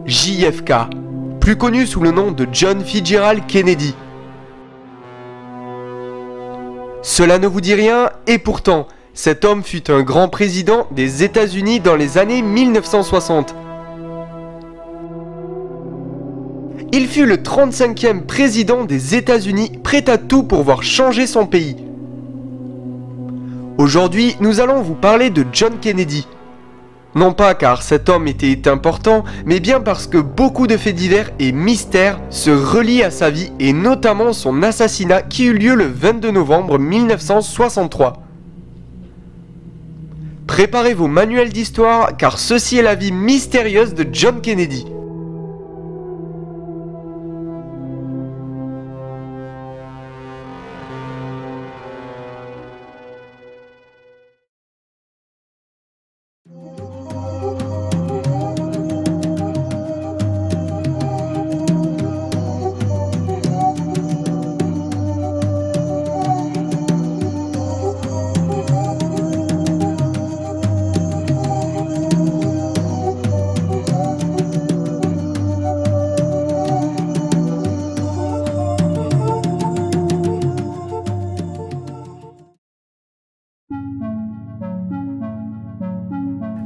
JFK, plus connu sous le nom de John Fitzgerald Kennedy. Cela ne vous dit rien, et pourtant, cet homme fut un grand président des États-Unis dans les années 1960. Il fut le 35e président des États-Unis, prêt à tout pour voir changer son pays. Aujourd'hui, nous allons vous parler de John Kennedy. Non pas car cet homme était important, mais bien parce que beaucoup de faits divers et mystères se relient à sa vie et notamment son assassinat qui eut lieu le 22 novembre 1963. Préparez vos manuels d'histoire car ceci est la vie mystérieuse de John Kennedy.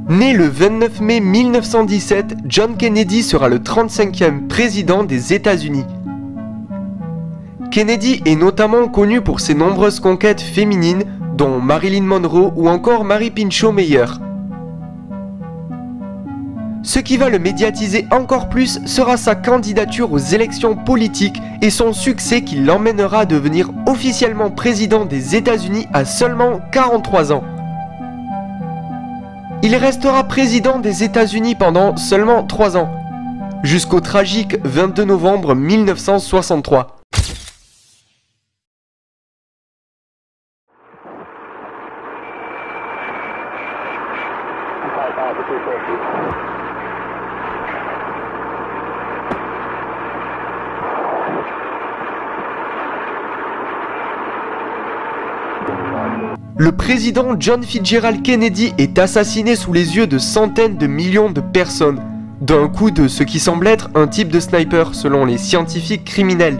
Né le 29 mai 1917, John Kennedy sera le 35e président des États-Unis. Kennedy est notamment connu pour ses nombreuses conquêtes féminines, dont Marilyn Monroe ou encore Mary Pinchot Meyer. Ce qui va le médiatiser encore plus sera sa candidature aux élections politiques et son succès qui l'emmènera à devenir officiellement président des États-Unis à seulement 43 ans. Il restera président des États-Unis pendant seulement 3 ans, jusqu'au tragique 22 novembre 1963. Le président John Fitzgerald Kennedy est assassiné sous les yeux de centaines de millions de personnes, d'un coup de ce qui semble être un type de sniper selon les scientifiques criminels.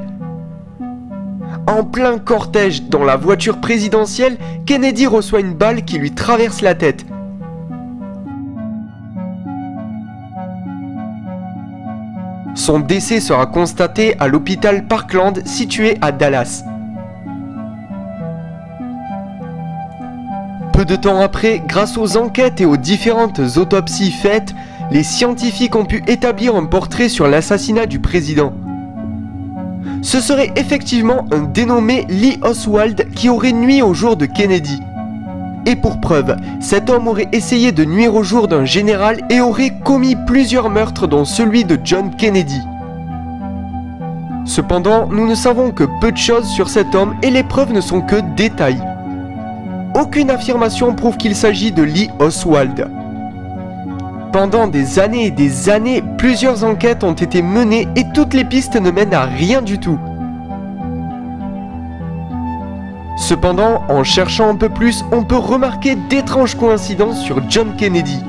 En plein cortège dans la voiture présidentielle, Kennedy reçoit une balle qui lui traverse la tête. Son décès sera constaté à l'hôpital Parkland situé à Dallas. Peu de temps après, grâce aux enquêtes et aux différentes autopsies faites, les scientifiques ont pu établir un portrait sur l'assassinat du président. Ce serait effectivement un dénommé Lee Oswald qui aurait nui au jour de Kennedy. Et pour preuve, cet homme aurait essayé de nuire au jour d'un général et aurait commis plusieurs meurtres dont celui de John Kennedy. Cependant, nous ne savons que peu de choses sur cet homme et les preuves ne sont que détails. Aucune affirmation prouve qu'il s'agit de Lee Oswald. Pendant des années et des années, plusieurs enquêtes ont été menées et toutes les pistes ne mènent à rien du tout. Cependant, en cherchant un peu plus, on peut remarquer d'étranges coïncidences sur John Kennedy.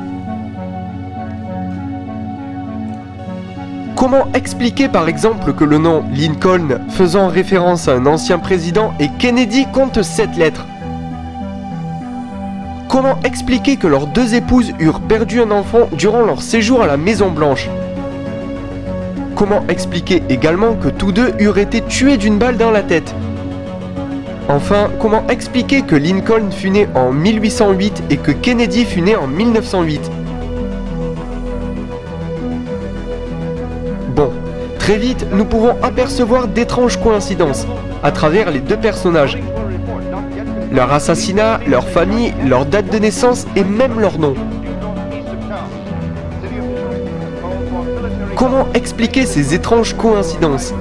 Comment expliquer par exemple que le nom Lincoln, faisant référence à un ancien président, et Kennedy compte 7 lettres? Comment expliquer que leurs deux épouses eurent perdu un enfant durant leur séjour à la Maison Blanche? Comment expliquer également que tous deux eurent été tués d'une balle dans la tête? Enfin, comment expliquer que Lincoln fut né en 1808 et que Kennedy fut né en 1908? Bon, très vite, nous pouvons apercevoir d'étranges coïncidences à travers les deux personnages. Leur assassinat, leur famille, leur date de naissance et même leur nom. Comment expliquer ces étranges coïncidences?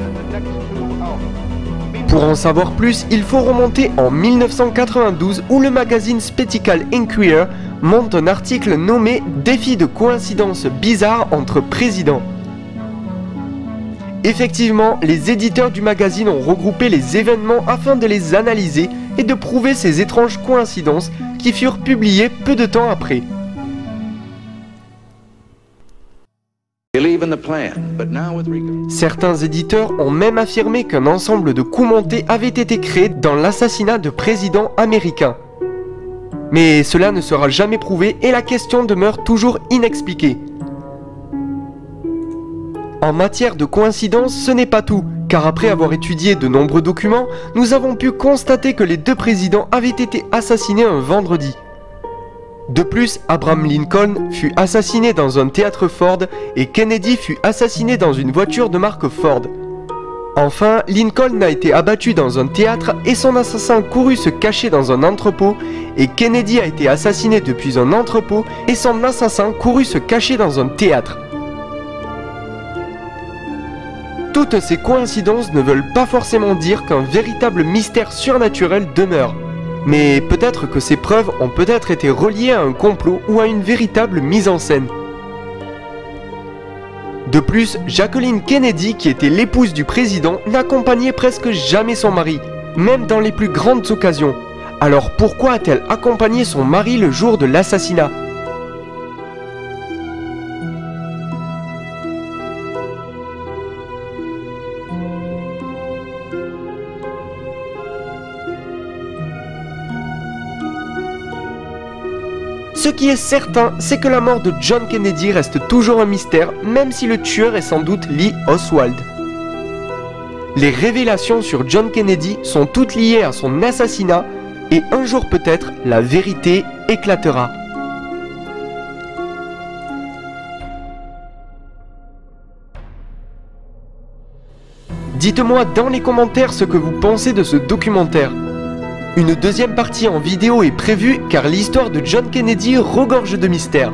Pour en savoir plus, il faut remonter en 1992 où le magazine Spectacle Inquirer monte un article nommé « Défi de coïncidences bizarres entre présidents ». Effectivement, les éditeurs du magazine ont regroupé les événements afin de les analyser et de prouver ces étranges coïncidences qui furent publiées peu de temps après. Billy Certains éditeurs ont même affirmé qu'un ensemble de coups montés avait été créé dans l'assassinat de présidents américains. Mais cela ne sera jamais prouvé et la question demeure toujours inexpliquée. En matière de coïncidence, ce n'est pas tout, car après avoir étudié de nombreux documents, nous avons pu constater que les deux présidents avaient été assassinés un vendredi. De plus, Abraham Lincoln fut assassiné dans un théâtre Ford et Kennedy fut assassiné dans une voiture de marque Ford. Enfin, Lincoln a été abattu dans un théâtre et son assassin courut se cacher dans un entrepôt, et Kennedy a été assassiné depuis un entrepôt et son assassin courut se cacher dans un théâtre. Toutes ces coïncidences ne veulent pas forcément dire qu'un véritable mystère surnaturel demeure. Mais peut-être que ces preuves ont peut-être été reliées à un complot ou à une véritable mise en scène. De plus, Jacqueline Kennedy, qui était l'épouse du président, n'accompagnait presque jamais son mari, même dans les plus grandes occasions. Alors pourquoi a-t-elle accompagné son mari le jour de l'assassinat ? Ce qui est certain, c'est que la mort de John Kennedy reste toujours un mystère, même si le tueur est sans doute Lee Oswald. Les révélations sur John Kennedy sont toutes liées à son assassinat, et un jour peut-être, la vérité éclatera. Dites-moi dans les commentaires ce que vous pensez de ce documentaire. Une deuxième partie en vidéo est prévue car l'histoire de John Kennedy regorge de mystères.